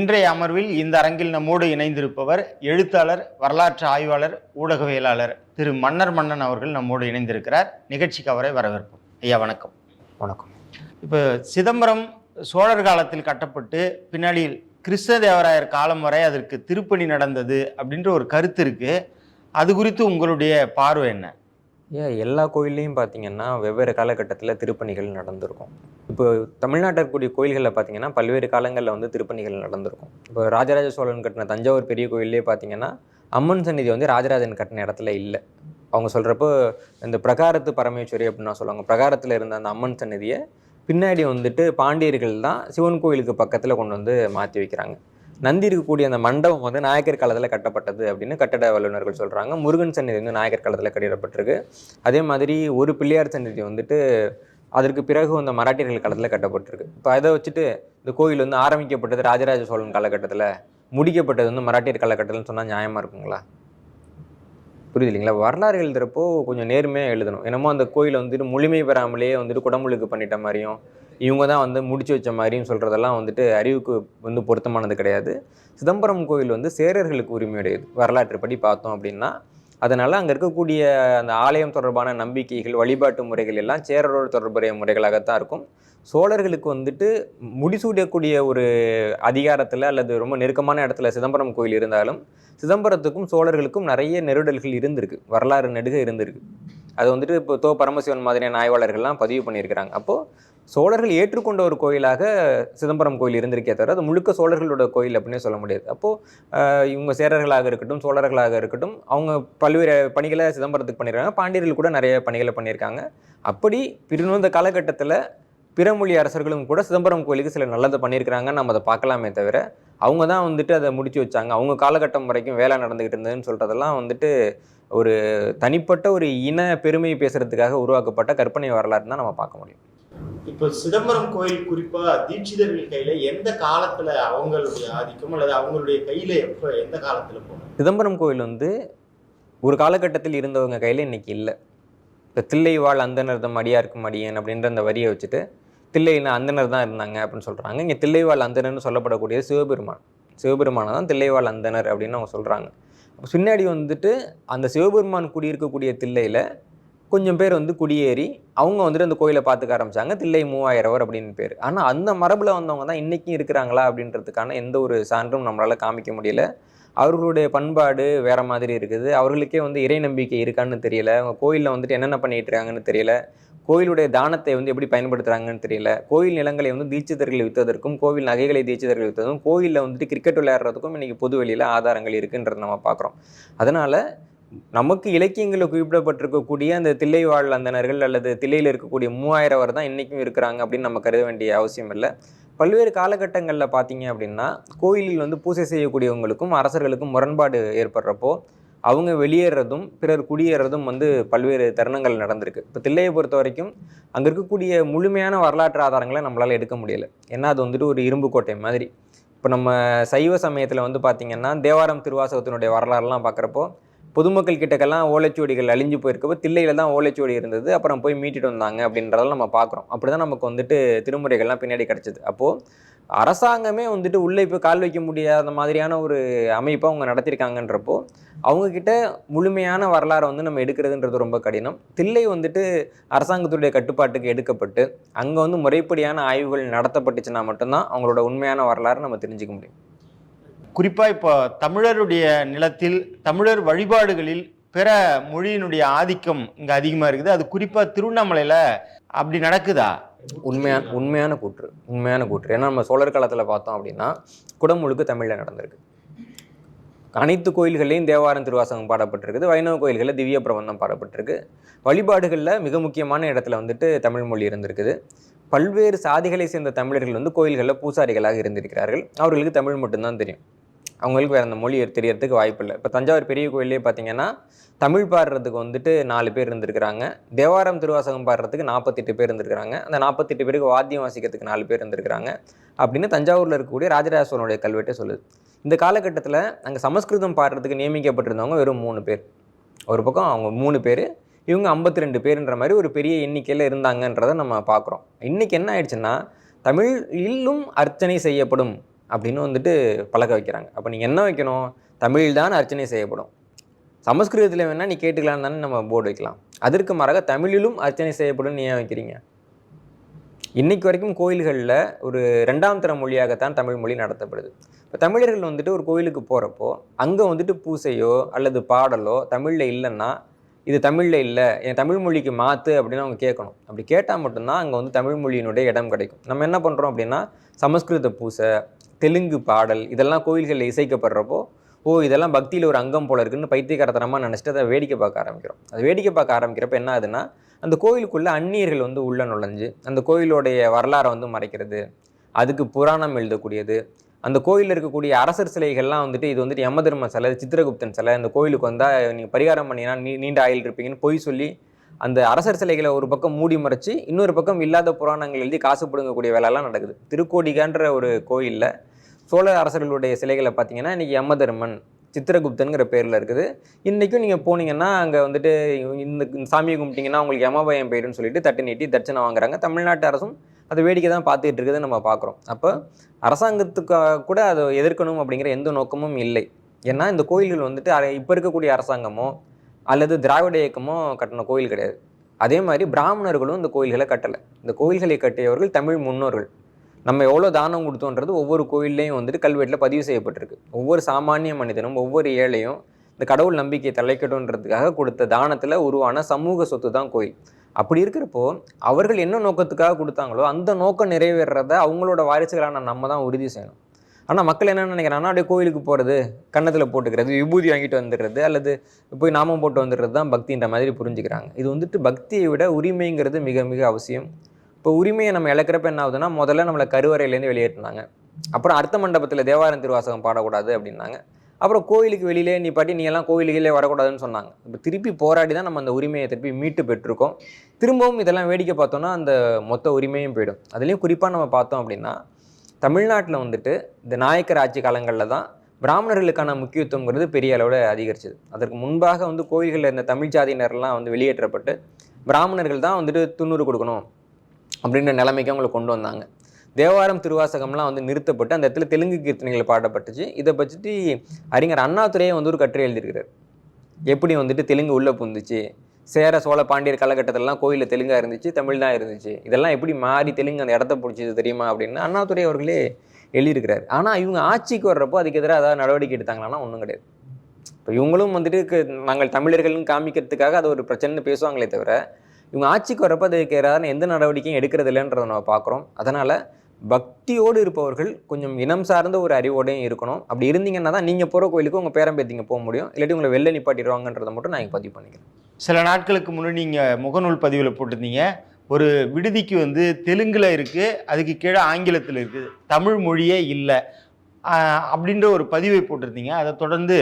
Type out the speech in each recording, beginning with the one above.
இன்றைய அமர்வில் இந்த அரங்கில் நம்மோடு இணைந்திருப்பவர் எழுத்தாளர், வரலாற்று ஆய்வாளர், ஊடகவியலாளர் திரு மன்னர் மன்னன் அவர்கள் நம்மோடு இணைந்திருக்கிறார். நிகழ்ச்சிக்கு அவரை வரவேற்போம். ஐயா வணக்கம். வணக்கம். இப்போ சிதம்பரம் சோழர் காலத்தில் கட்டப்பட்டு பின்னாடி கிருஷ்ணதேவராயர் காலம் வரை அதற்கு திருப்பணி நடந்தது அப்படின்ற ஒரு கருத்து இருக்கு. அது குறித்து உங்களுடைய பார்வை என்ன? எல்லா கோயில்லையும் பார்த்தீங்கன்னா வெவ்வேறு காலகட்டத்தில் திருப்பணிகள் நடந்திருக்கும். இப்போ தமிழ்நாட்டில் இருக்கக்கூடிய கோயில்களில் பார்த்தீங்கன்னா பல்வேறு காலங்களில் வந்து திருப்பணிகள் நடந்திருக்கும். இப்போ ராஜராஜ சோழன் கட்டின தஞ்சாவூர் பெரிய கோயிலே பார்த்தீங்கன்னா அம்மன் சந்நிதி வந்து ராஜராஜன் கட்டின இடத்துல இல்லை. அவங்க சொல்கிறப்போ இந்த பிரகாரத்து பரமேஸ்வரி அப்படின்னு சொல்லுவாங்க. பிரகாரத்தில் இருந்த அந்த அம்மன் சந்நிதியை பின்னாடி வந்துட்டு பாண்டியர்கள் தான் சிவன் கோயிலுக்கு பக்கத்தில் கொண்டு வந்து மாற்றி வைக்கிறாங்க. நந்தி இருக்கக்கூடிய அந்த மண்டபம் வந்து நாயக்கர் காலத்தில் கட்டப்பட்டது அப்படின்னு கட்டட வல்லுநர்கள் சொல்கிறாங்க. முருகன் சந்நிதி வந்து நாயக்கர் காலத்தில் கட்டிடப்பட்டிருக்கு. அதே மாதிரி ஒரு பிள்ளையார் சந்நிதி வந்துட்டு அதற்கு பிறகு அந்த மராட்டியர்கள் காலத்தில் கட்டப்பட்டிருக்கு. இப்போ அதை வச்சுட்டு இந்த கோயில் வந்து ஆரம்பிக்கப்பட்டது ராஜராஜ சோழன் காலகட்டத்தில், முடிக்கப்பட்டது வந்து மராட்டியர் காலகட்டத்தில்னு சொன்னால் நியாயமாக இருக்குங்களா? புரியுது இல்லைங்களா? வரலாறு எழுதுகிறப்போ கொஞ்சம் நேர்மையாக எழுதணும். என்னமோ அந்த கோயிலை வந்துட்டு முழுமை பெறாமலேயே வந்துட்டு குடமுழுக்கு பண்ணிட்ட மாதிரியும் இவங்க தான் வந்து முடிச்சு வச்ச மாதிரியும் சொல்கிறதெல்லாம் வந்துட்டு அறிவுக்கு வந்து பொருத்தமானது கிடையாது. சிதம்பரம் கோயில் வந்து சேரர்களுக்கு உரிமையுடையது வரலாற்றுப்படி பார்த்தோம் அப்படின்னா. அதனால் அங்கே இருக்கக்கூடிய அந்த ஆலயம் தொடர்பான நம்பிக்கைகள், வழிபாட்டு முறைகள் எல்லாம் சேரரோடு தொடர்புடைய முறைகளாகத்தான் இருக்கும். சோழர்களுக்கு வந்துட்டு முடிசூடக்கூடிய ஒரு அதிகாரத்தில் அல்லது ரொம்ப நெருக்கமான இடத்துல சிதம்பரம் கோயில் இருந்தாலும் சிதம்பரத்துக்கும் சோழர்களுக்கும் நிறைய நெருடல்கள் இருந்திருக்கு, வரலாறு நெடுக இருந்திருக்கு. அது வந்துட்டு இப்போ பரமசிவன் மாதிரியான ஆய்வாளர்கள்லாம் பதிவு பண்ணியிருக்கிறாங்க. அப்போது சோழர்கள் ஏற்றுக்கொண்ட ஒரு கோயிலாக சிதம்பரம் கோயில் இருந்திருக்கே தவிர அது முழுக்க சோழர்களோட கோயில் அப்படின்னே சொல்ல முடியாது. அப்போது இவங்க சேரர்களாக இருக்கட்டும், சோழர்களாக இருக்கட்டும், அவங்க பல்வேறு பணிகளை சிதம்பரத்துக்கு பண்ணியிருக்காங்க. பாண்டியர்கள் கூட நிறைய பணிகளை பண்ணியிருக்காங்க. அப்படி பிரிந்த காலகட்டத்தில் பிறமொழி அரசர்களும் கூட சிதம்பரம் கோயிலுக்கு சில நல்லதை பண்ணியிருக்கிறாங்கன்னு நம்ம அதை பார்க்கலாமே தவிர அவங்க தான் வந்துட்டு அதை முடிச்சு வச்சாங்க, அவங்க காலகட்டம் வரைக்கும் வேலை நடந்துக்கிட்டு இருந்ததுன்னு சொல்கிறதெல்லாம் வந்துட்டு ஒரு தனிப்பட்ட ஒரு இன பெருமை பேசுறதுக்காக உருவாக்கப்பட்ட கற்பனை வரலாறு தான் நம்ம பார்க்க முடியும். இப்போ சிதம்பரம் கோயில் குறிப்பாக தீட்சிதர்கள் கையில் எந்த காலத்தில் அவங்களுடைய ஆதிக்கம் அல்லது அவங்களுடைய கையில் எப்போ எந்த காலத்தில் போகணும்? சிதம்பரம் கோயில் வந்து ஒரு காலகட்டத்தில் இருந்தவங்க கையில் இன்னைக்கு இல்லை. இப்போ தில்லைவாழ் அந்தனர் தம் அடியார்க்கும் அடியன் அப்படின்ற அந்த வரியை வச்சுட்டு தில்லைன்னா அந்தனர் தான் இருந்தாங்க அப்படின்னு சொல்கிறாங்க. இங்கே தில்லைவாழ் அந்தனர்னு சொல்லப்படக்கூடிய சிவபெருமானை தான் தில்லைவாழ் அந்தனர் அப்படின்னு அவங்க சொல்கிறாங்க. பின்னாடி வந்துட்டு அந்த சிவபெருமான் குடியிருக்கக்கூடிய தில்லையில் கொஞ்சம் பேர் வந்து குடியேறி அவங்க வந்துட்டு அந்த கோயிலை பார்த்துக்க ஆரம்பித்தாங்க. தில்லை 3000 அப்படின்னு பேர். ஆனால் அந்த மரபில் வந்தவங்க தான் இன்றைக்கும் இருக்கிறாங்களா அப்படின்றதுக்கான எந்த ஒரு சான்றும் நம்மளால் காமிக்க முடியல. அவர்களுடைய பண்பாடு வேறு மாதிரி இருக்குது. அவர்களுக்கே வந்து இறை நம்பிக்கை இருக்கான்னு தெரியல. அவங்க கோயிலில் வந்துட்டு என்னென்ன பண்ணிகிட்டு இருக்காங்கன்னு தெரியல. கோயிலுடைய தானத்தை வந்து எப்படி பயன்படுத்துகிறாங்கன்னு தெரியல. கோயில் நிலங்களை வந்து தீட்சிதர்கள் விற்றதற்கும், கோவில் நகைகளை தீட்சிதர்கள் விற்றதும், கோயிலில் வந்துட்டு கிரிக்கெட் விளையாடுறதுக்கும் இன்றைக்கி பொது வெளியில் ஆதாரங்கள் இருக்குன்றதை நம்ம பார்க்குறோம். அதனால் நமக்கு இலக்கியங்களில் குறிப்பிடப்பட்டிருக்கக்கூடிய அந்த தில்லைவாழ் அந்தனர்கள் அல்லது தில்லையில் இருக்கக்கூடிய 3000 தான் இன்றைக்கும் இருக்கிறாங்க அப்படின்னு நம்ம கருத வேண்டிய அவசியம் இல்லை. பல்வேறு காலகட்டங்களில் பார்த்தீங்க அப்படின்னா கோயிலில் வந்து பூஜை செய்யக்கூடியவங்களுக்கும் அரசர்களுக்கும் முரண்பாடு ஏற்படுறப்போ அவங்க வெளியேறதும் பிறர் குடியேறதும் வந்து பல்வேறு தருணங்கள் நடந்திருக்கு. இப்போ தில்லையை பொறுத்த வரைக்கும் அங்கே இருக்கக்கூடிய முழுமையான வரலாற்று ஆதாரங்களை நம்மளால் எடுக்க முடியலை. ஏன்னா அது வந்துட்டு ஒரு இரும்பு கோட்டை மாதிரி. இப்போ நம்ம சைவ சமயத்தில் வந்து பார்த்திங்கன்னா தேவாரம் திருவாசகத்தினுடைய வரலாறுலாம் பார்க்குறப்போ பொதுமக்கள் கிட்டக்கெல்லாம் ஓலைச்சுவடிகள் அழிஞ்சு போயிருக்கப்போ தில்லையில் தான் ஓலைச்சுவடி இருந்தது, அப்புறம் போய் மீட்டிட்டு வந்தாங்க அப்படின்றதெல்லாம் நம்ம பார்க்குறோம். அப்படி தான் நமக்கு வந்துட்டு திருமுறைகள்லாம் பின்னாடி கிடச்சிது. அப்போது அரசாங்கமே வந்துட்டு உள்ளே இப்போ கால் வைக்க முடியாத மாதிரியான ஒரு அமைப்பை அவங்க நடத்தியிருக்காங்கன்றப்போ அவங்கக்கிட்ட முழுமையான வரலாறை வந்து நம்ம எடுக்கிறதுன்றது ரொம்ப கடினம். தில்லை வந்துட்டு அரசாங்கத்துடைய கட்டுப்பாட்டுக்கு எடுக்கப்பட்டு அங்கே வந்து முறைப்படியான ஆய்வுகள் நடத்தப்பட்டுச்சுன்னா மட்டும்தான் அவங்களோட உண்மையான வரலாறு நம்ம தெரிஞ்சுக்க முடியும். குறிப்பாக இப்போ தமிழருடைய நிலத்தில் தமிழர் வழிபாடுகளில் பிற மொழியினுடைய ஆதிக்கம் இங்கே அதிகமாக இருக்குது. அது குறிப்பாக திருவண்ணாமலையில் அப்படி நடக்குதா? உண்மையான கூற்று. ஏன்னா நம்ம சோழர் காலத்தில் பார்த்தோம் அப்படின்னா குடமுழுக்கு தமிழில் நடந்திருக்கு. அனைத்து கோயில்கள்லையும் தேவாரம் திருவாசகம் பாடப்பட்டிருக்குது. வைணவ கோயில்களில் திவ்ய பிரபந்தம் பாடப்பட்டிருக்கு. வழிபாடுகளில் மிக முக்கியமான இடத்துல வந்துட்டு தமிழ் மொழி இருந்திருக்குது. பல்வேறு சாதிகளை சேர்ந்த தமிழர்கள் வந்து கோயில்களில் பூசாரிகளாக இருந்திருக்கிறார்கள். அவர்களுக்கு தமிழ் மட்டும்தான் தெரியும், அவங்களுக்கு வேறு அந்த மொழி தெரியறதுக்கு வாய்ப்பு இல்லை. இப்போ தஞ்சாவூர் பெரிய கோயிலே பார்த்தீங்கன்னா தமிழ் பாடுறதுக்கு வந்துட்டு 4 பேர் இருந்திருக்கிறாங்க. தேவாரம் திருவாசகம் பாடுறதுக்கு 48 பேர் இருந்திருக்கிறாங்க. அந்த 48 பேருக்கு வாத்தியம் வாசிக்கிறதுக்கு 4 பேர் இருந்திருக்கிறாங்க அப்படின்னு தஞ்சாவூரில் இருக்கக்கூடிய ராஜராஜ சோழனுடைய கல்வெட்டே சொல்லுது. இந்த காலகட்டத்தில் அங்கே சமஸ்கிருதம் பாடுறதுக்கு நியமிக்கப்பட்டிருந்தவங்க வெறும் 3 பேர். ஒரு பக்கம் அவங்க 3 பேர், இவங்க 52 பேருன்ற மாதிரி ஒரு பெரிய எண்ணிக்கையில் இருந்தாங்கன்றதை நம்ம பார்க்குறோம். இன்றைக்கி என்ன ஆயிடுச்சுன்னா தமிழிலும் அர்ச்சனை செய்யப்படும் அப்படின்னு வந்துட்டு பழக்க வைக்கிறாங்க. அப்போ நீங்கள் என்ன வைக்கணும், தமிழ் தான் அர்ச்சனை செய்யப்படும். சமஸ்கிருதத்தில் வேணால் நீ கேட்டுக்கலான்னு தானே நம்ம போர்டு வைக்கலாம். அதற்கு மாறாக தமிழிலும் அர்ச்சனை செய்யப்படும் ஏன் வைக்கிறீங்க? இன்னைக்கு வரைக்கும் கோயில்களில் ஒரு 2ஆம் தர மொழியாகத்தான் தமிழ் மொழி நடத்தப்படுது. இப்போ தமிழர்கள் வந்துட்டு ஒரு கோயிலுக்கு போகிறப்போ அங்கே வந்துட்டு பூசையோ அல்லது பாடலோ தமிழில் இல்லைன்னா இது தமிழில் இல்லை, என் தமிழ் மொழிக்கு மாற்று அப்படின்னு அவங்க கேட்கணும். அப்படி கேட்டால் மட்டும்தான் அங்கே வந்து தமிழ் மொழியினுடைய இடம் கிடைக்கும். நம்ம என்ன பண்ணுறோம் அப்படின்னா, சமஸ்கிருத பூசை, தெலுங்கு பாடல் இதெல்லாம் கோயில்களில் இசைக்கப்படுறப்போ, இதெல்லாம் பக்தியில் ஒரு அங்கம் போல இருக்குன்னு பைத்தியக்காரத்தனமாக நினச்சிட்டு அதை வேடிக்கை பார்க்க ஆரம்பிக்கிறோம். அது வேடிக்கை பார்க்க ஆரம்பிக்கிறப்ப என்ன ஆகுதுன்னா, அந்த கோயிலுக்குள்ளே அந்நியர்கள் வந்து உள்ள நுழைஞ்சு அந்த கோயிலுடைய வரலாறை வந்து மறைக்கிறது, அதுக்கு புராணம் எழுதக்கூடியது, அந்த கோயிலில் இருக்கக்கூடிய அரசர் சிலைகள்லாம் வந்துட்டு இது வந்துட்டு யமதர்ம சிலை, சித்திரகுப்தன் சிலை, அந்த கோயிலுக்கு வந்தால் நீங்கள் பரிகாரம் பண்ணினா நீண்ட ஆயுள் இருப்பீங்கன்னு பொய் சொல்லி அந்த அரசர் சிலைகளை ஒரு பக்கம் மூடி மறைச்சி இன்னொரு பக்கம் இல்லாத புராணங்கள் எழுதி காசு பிடுங்கக்கூடிய வேலையெல்லாம் நடக்குது. திருக்கோடிகான்ற ஒரு கோயிலில் சோழ அரசர்களுடைய சிலைகளை பார்த்தீங்கன்னா இன்றைக்கி யமதர்மன், சித்திரகுப்தனுங்கிற பேரில் இருக்குது. இன்றைக்கும் நீங்கள் போனீங்கன்னா அங்கே வந்துட்டு இந்த சாமியை கும்பிட்டிங்கன்னா உங்களுக்கு யமபயம் போயிடுன்னு சொல்லிட்டு தட்டு நீட்டி தட்சணை வாங்குறாங்க. தமிழ்நாட்டு அரசும் அதை வேடிக்கை தான் பார்த்துட்டு இருக்கிறத நம்ம பார்க்குறோம். அப்போ அரசாங்கத்துக்கு கூட அதை எதிர்க்கணும் அப்படிங்கிற எந்த நோக்கமும் இல்லை. ஏன்னா இந்த கோயில்கள் வந்துட்டு இப்போ இருக்கக்கூடிய அரசாங்கமோ அல்லது திராவிட இயக்கமோ கட்டின கோயில் கிடையாது. அதே மாதிரி பிராமணர்களும் இந்த கோயில்களை கட்டலை. இந்த கோயில்களை கட்டியவர்கள் தமிழ் முன்னோர்கள். நம்ம எவ்வளோ தானம் கொடுத்தோன்றது ஒவ்வொரு கோயில்லையும் வந்துட்டு கல்வெட்டில் பதிவு செய்யப்பட்டிருக்கு. ஒவ்வொரு சாமானிய மனிதனும் ஒவ்வொரு ஏழையும் இந்த கடவுள் நம்பிக்கையை தலைக்கட்டுன்றதுக்காக கொடுத்த தானத்தில் உருவான சமூக சொத்து தான் கோயில். அப்படி இருக்கிறப்போ அவர்கள் என்ன நோக்கத்துக்காக கொடுத்தாங்களோ அந்த நோக்கம் நிறைவேறத அவங்களோட வாரிசுகளான நம்ம தான் உறுதி செய்யணும். ஆனால் மக்கள் என்ன நினைக்கிறாங்கன்னா, அப்படியே கோயிலுக்கு போகிறது, கன்னத்தில் போட்டுக்கிறது, விபூதி வாங்கிட்டு வந்துடுறது அல்லது போய் நாமம் போட்டு வந்துடுறது தான் பக்தின்ற மாதிரி புரிஞ்சுக்கிறாங்க. இது வந்துட்டு பக்தியை விட உரிமைங்கிறது மிக மிக அவசியம். இப்போ உரிமையை நம்ம இழக்கிறப்ப என்ன ஆகுதுன்னா, முதல்ல நம்மளை கருவறையிலேருந்து வெளியேற்றினாங்க, அப்புறம் அர்த்த மண்டபத்தில் தேவாரம் திருவாசகம் பாடக்கூடாது அப்படின்னாங்க, அப்புறம் கோயிலுக்கு வெளியிலே நீ பாட்டி நீ எல்லாம் கோயிலுகளே வரக்கூடாதுன்னு சொன்னாங்க. இப்போ திருப்பி போராடி தான் நம்ம அந்த உரிமையை திருப்பி மீட்டு பெற்றிருக்கோம். திரும்பவும் இதெல்லாம் வேடிக்கை பார்த்தோன்னா அந்த மொத்த உரிமையும் போயிடும். அதுலேயும் குறிப்பாக நம்ம பார்த்தோம் அப்படின்னா, தமிழ்நாட்டில் வந்துட்டு இந்த நாயக்கர் ஆட்சி காலங்களில் தான் பிராமணர்களுக்கான முக்கியத்துவங்கிறது பெரிய அளவில் அதிகரிச்சது. அதற்கு முன்பாக வந்து கோயில்களில் இருந்த தமிழ் ஜாதியினர்லாம் வந்து வெளியேற்றப்பட்டு பிராமணர்கள் தான் வந்துட்டு துண்ணூறு கொடுக்கணும் அப்படின்ற நிலைமைக்கு அவங்களை கொண்டு வந்தாங்க. தேவாரம் திருவாசகம்லாம் வந்து நிறுத்தப்பட்டு அந்த இடத்துல தெலுங்கு கீர்த்தனைகள் பாடப்பட்டுச்சு. இதை பற்றி அறிஞர் அண்ணாதுரையே வந்து ஒரு கட்டுரை எழுதியிருக்கிறார். எப்படி வந்துட்டு தெலுங்கு உள்ளே புந்துச்சு, சேர சோழ பாண்டியர் காலகட்டத்திலலாம் கோயிலில் தெலுங்காக இருந்துச்சு, தமிழ் தான் இருந்துச்சு, இதெல்லாம் எப்படி மாறி தெலுங்கு அந்த இடத்த பிடிச்சது தெரியுமா அப்படின்னு அண்ணாதுரை அவர்களே எழுதியிருக்கிறார். ஆனால் இவங்க ஆட்சிக்கு வர்றப்போ அதுக்கு எதிராக ஏதாவது நடவடிக்கை எடுத்தாங்களான்னா ஒன்றும் கிடையாது. இப்போ இவங்களும் வந்துட்டு நாங்கள் தமிழர்கள்னு காமிக்கிறதுக்காக அது ஒரு பிரச்சனைன்னு பேசுவாங்களே தவிர, இவங்க ஆட்சிக்கு வரப்போ அதுக்கு எதிரான எந்த நடவடிக்கையும் எடுக்கிறது இல்லைன்றதை நம்ம பார்க்குறோம். அதனால் பக்தியோடு இருப்பவர்கள் கொஞ்சம் இனம் சார்ந்த ஒரு அறிவோடையும் இருக்கணும். அப்படி இருந்தீங்கன்னா தான் நீங்கள் போகிற கோயிலுக்கு உங்கள் பேரம்பேத்திங்க போக முடியும், இல்லாட்டி உங்களை வெளில நிப்பாட்டிடுவாங்கன்றதை மட்டும் நான் இங்கே பதிவு பண்ணிக்கிறேன். சில நாட்களுக்கு முன்னாடி நீங்கள் முகநூல் பதிவில் போட்டிருந்தீங்க, ஒரு விடுதிக்கு வந்து தெலுங்கில் இருக்குது, அதுக்கு கீழே ஆங்கிலத்தில் இருக்குது, தமிழ் மொழியே இல்லை அப்படின்ற ஒரு பதிவை போட்டிருந்தீங்க. அதை தொடர்ந்து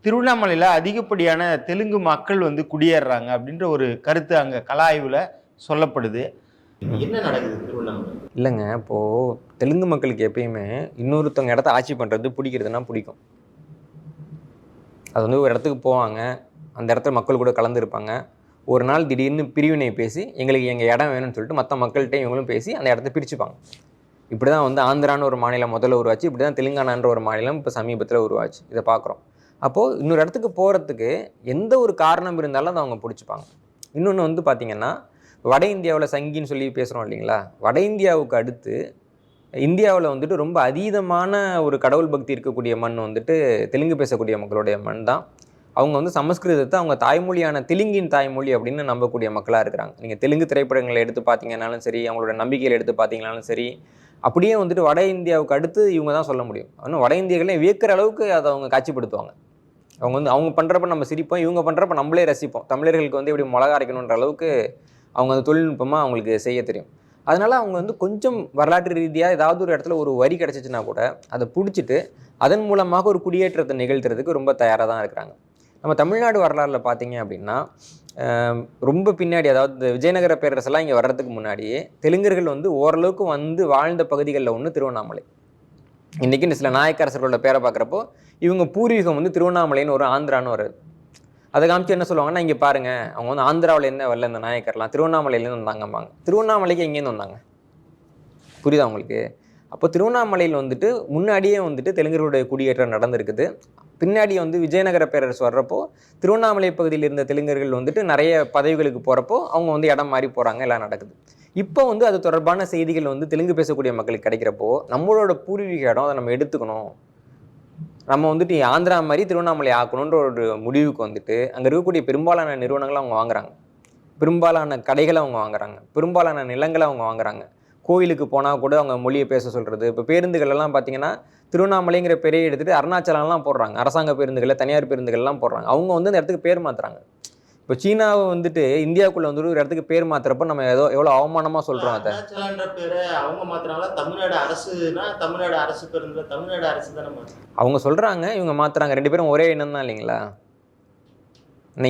திருவண்ணாமலையில் அதிகப்படியான தெலுங்கு மக்கள் வந்து குடியேறுறாங்க அப்படின்ற ஒரு கருத்து அங்கே கல ஆய்வில் சொல்லப்படுது. என்ன நடக்குது திருவண்ணாமலை? இல்லைங்க, இப்போது தெலுங்கு மக்களுக்கு எப்பயுமே இன்னொருத்தவங்க இடத்த ஆட்சி பண்ணுறது பிடிக்கிறதுனா பிடிக்கும். அது வந்து ஒரு இடத்துக்கு போவாங்க, அந்த இடத்துல மக்கள் கூட கலந்துருப்பாங்க. ஒரு நாள் திடீர்னு பிரிவினை பேசி எங்களுக்கு எங்கள் இடம் வேணும்னு சொல்லிட்டு மற்ற மக்கள்கிட்ட இவங்களும் பேசி அந்த இடத்த பிரிச்சுப்பாங்க. இப்படி தான் வந்து ஆந்திரான்னு ஒரு மாநிலம் முதல்ல உருவாச்சு, இப்படி தான் தெலுங்கானான்ற ஒரு மாநிலம் இப்போ சமீபத்தில் உருவாச்சு. இதை பார்க்குறோம். அப்போது இன்னொரு இடத்துக்கு போகிறதுக்கு எந்த ஒரு காரணம் இருந்தாலும் அதை அவங்க பிடிச்சிப்பாங்க. இன்னொன்று வந்து பார்த்திங்கன்னா, வட இந்தியாவில் சங்கின்னு சொல்லி பேசுகிறோம் இல்லைங்களா, வட இந்தியாவுக்கு அடுத்து இந்தியாவில் வந்துட்டு ரொம்ப அதீதமான ஒரு கடவுள் பக்தி இருக்கக்கூடிய மண் வந்துட்டு தெலுங்கு பேசக்கூடிய மக்களுடைய மண் தான். அவங்க வந்து சமஸ்கிருதத்தை அவங்க தாய்மொழியான தெலுங்கின் தாய்மொழி அப்படின்னு நம்பக்கூடிய மக்களாக இருக்கிறாங்க. நீங்கள் தெலுங்கு திரைப்படங்களை எடுத்து பார்த்தீங்கன்னாலும் சரி, அவங்களோட நம்பிக்கையில் எடுத்து பார்த்தீங்கன்னாலும் சரி, அப்படியே வந்துட்டு வட இந்தியாவுக்கு அடுத்து இவங்க தான் சொல்ல முடியும். ஆனால் வட இந்தியர்களே வியக்கிற அளவுக்கு அதை அவங்க காட்சிப்படுத்துவாங்க. அவங்க வந்து அவங்க பண்ணுறப்ப நம்ம சிரிப்போம், இவங்க பண்ணுறப்ப நம்மளே ரசிப்போம். தமிழர்களுக்கு வந்து எப்படி மிளகா அரைக்கணுன்ற அளவுக்கு அவங்க அந்த தொழில்நுட்பமாக அவங்களுக்கு செய்ய தெரியும். அதனால் அவங்க வந்து கொஞ்சம் வரலாற்று ரீதியாக ஏதாவது ஒரு இடத்துல ஒரு வரி கிடச்சிச்சின்னா கூட அதை பிடிச்சிட்டு அதன் மூலமாக ஒரு குடியேற்றத்தை நிகழ்த்துறதுக்கு ரொம்ப தயாராக தான் இருக்கிறாங்க. நம்ம தமிழ்நாடு வரலாறில் பார்த்தீங்க அப்படின்னா ரொம்ப பின்னாடி, அதாவது இந்த விஜயநகர பேரரசெல்லாம் இங்கே வர்றதுக்கு முன்னாடியே தெலுங்கர்கள் வந்து ஓரளவுக்கு வந்து வாழ்ந்த பகுதிகளில் ஒன்று திருவண்ணாமலை. இன்றைக்கி சில நாயக்கரசர்களோட பேரை பார்க்குறப்போ இவங்க பூர்வீகம் வந்து திருவண்ணாமலைன்னு ஒரு ஆந்திரான்னு வருது. அதை காமிச்சு என்ன சொல்லுவாங்கன்னா, இங்கே பாருங்கள் அவங்க வந்து ஆந்திராவிலேருந்து வரல, இந்த நாயக்கர்லாம் திருவண்ணாமலையிலேருந்து வந்தாங்கம்பாங்க. திருவண்ணாமலைக்கு எங்கேருந்து வந்தாங்க? புரியுதா உங்களுக்கு? அப்போ திருவண்ணாமலையில் வந்துட்டு முன்னாடியே வந்துட்டு தெலுங்கர்களுடைய குடியேற்றம் நடந்திருக்குது. பின்னாடி வந்து விஜயநகர பேரரசு வர்றப்போ திருவண்ணாமலை பகுதியில் இருந்த தெலுங்கர்கள் வந்துட்டு நிறைய பதவிகளுக்கு போகிறப்போ அவங்க வந்து இடம் மாறி போகிறாங்க, எல்லாம் நடக்குது. இப்போ வந்து அது தொடர்பான செய்திகள் வந்து தெலுங்கு பேசக்கூடிய மக்களுக்கு கிடைக்கிறப்போ நம்மளோட பூர்வீக இடம் அதை நம்ம எடுத்துக்கணும், நம்ம வந்துட்டு ஆந்திரா மாதிரி திருவண்ணாமலை ஆக்கணுன்ற ஒரு முடிவுக்கு வந்துட்டு அங்கே இருக்கக்கூடிய பெரும்பாலான நிறுவனங்களை அவங்க வாங்குறாங்க, பெரும்பாலான கடைகளை அவங்க வாங்குறாங்க, பெரும்பாலான நிலங்களை அவங்க வாங்குறாங்க. கோயிலுக்கு போனால் கூட அவங்க மொழியை பேச சொல்கிறது. இப்போ பேருந்துகள் எல்லாம் பார்த்தீங்கன்னா திருவண்ணாமலைங்கிற பேரையே எடுத்துகிட்டு அருணாச்சலம்லாம் போடுறாங்க, அரசாங்க பேருந்துகளில் தனியார் பேருந்துகள்லாம் போடுறாங்க. அவங்க வந்து அந்த இடத்துக்கு பேர் மாற்றுறாங்க. இப்போ சீனாவை வந்துட்டு இந்தியாவுக்குள்ளே வந்துட்டு ஒரு இடத்துக்கு பேர் மாற்றுறப்ப நம்ம எவ்வளோ அவமானமாக சொல்கிறோம். அதை அருணாச்சலன்ற பேரை அவங்க மாத்துறாங்களா? தமிழ்நாடு அரசுனா தமிழ்நாடு அரசு பேருந்துல தமிழ்நாடு அரசு தானே மாத்துறாங்க. அவங்க சொல்கிறாங்க, இவங்க மாற்றுறாங்க. ரெண்டு பேரும் ஒரே இனம் தான் இல்லைங்களா?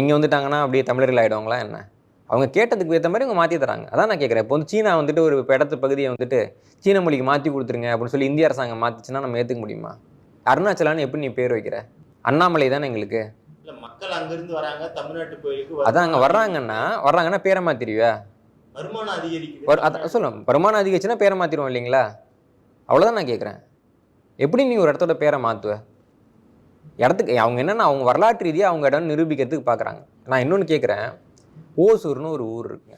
இங்கே வந்துட்டாங்கன்னா அப்படியே தமிழர்கள் ஆகிடுவாங்களா என்ன? அவங்க கேட்டதுக்கு ஏற்ற மாதிரி அவங்க மாற்றி தராங்க. அதான் நான் கேட்குறேன். இப்போ வந்து சீனா வந்துட்டு ஒரு இடத்து பகுதியை வந்துட்டு சீன மொழிக்கு மாற்றி கொடுத்துருங்க அப்படின்னு சொல்லி இந்திய அரசாங்கம் மாற்றிச்சுன்னா நம்ம ஏற்றுக்க முடியுமா? அருணாச்சலான்னு எப்படி நீ பேர் வைக்கிற? அண்ணாமலை தானே எங்களுக்கு. இல்ல, மக்கள் அங்கிருந்து வராங்க தமிழ்நாட்டு கோயிலுக்கு. அதான் அங்கே வர்றாங்கன்னா பேரை மாற்றிடுவியா? வருமானம் அதிகரிக்குது. அதான் சொல்லும், வருமானம் அதிகரிச்சுன்னா பேரை மாற்றிடுவோம் இல்லைங்களா? அவ்வளோதான் நான் கேட்குறேன். எப்படி நீ ஒரு இடத்தோட பேரை மாற்றுவ? இடத்துக்கு அவங்க என்னென்னா அவங்க வரலாற்று ரீதியாக அவங்க இடம் நிரூபிக்கிறதுக்கு பார்க்குறாங்க. நான் இன்னொன்று கேட்குறேன். ஓசூர்னு ஒரு ஊர் இருக்குங்க.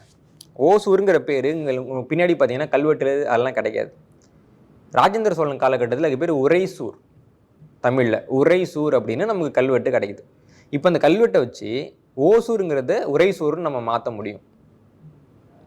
ஓசூருங்கிற பேர் இங்கே பின்னாடி பார்த்தீங்கன்னா கல்வெட்டு அதெல்லாம் கிடைக்காது. ராஜேந்திர சோழன் காலகட்டத்தில் அதுக்கு பேர் உரைசூர், தமிழில் உரைசூர் அப்படின்னு நமக்கு கல்வெட்டு கிடைக்குது. இப்போ அந்த கல்வெட்டை வச்சு ஓசூருங்கிறத உரைசூர்னு நம்ம மாற்ற முடியும்.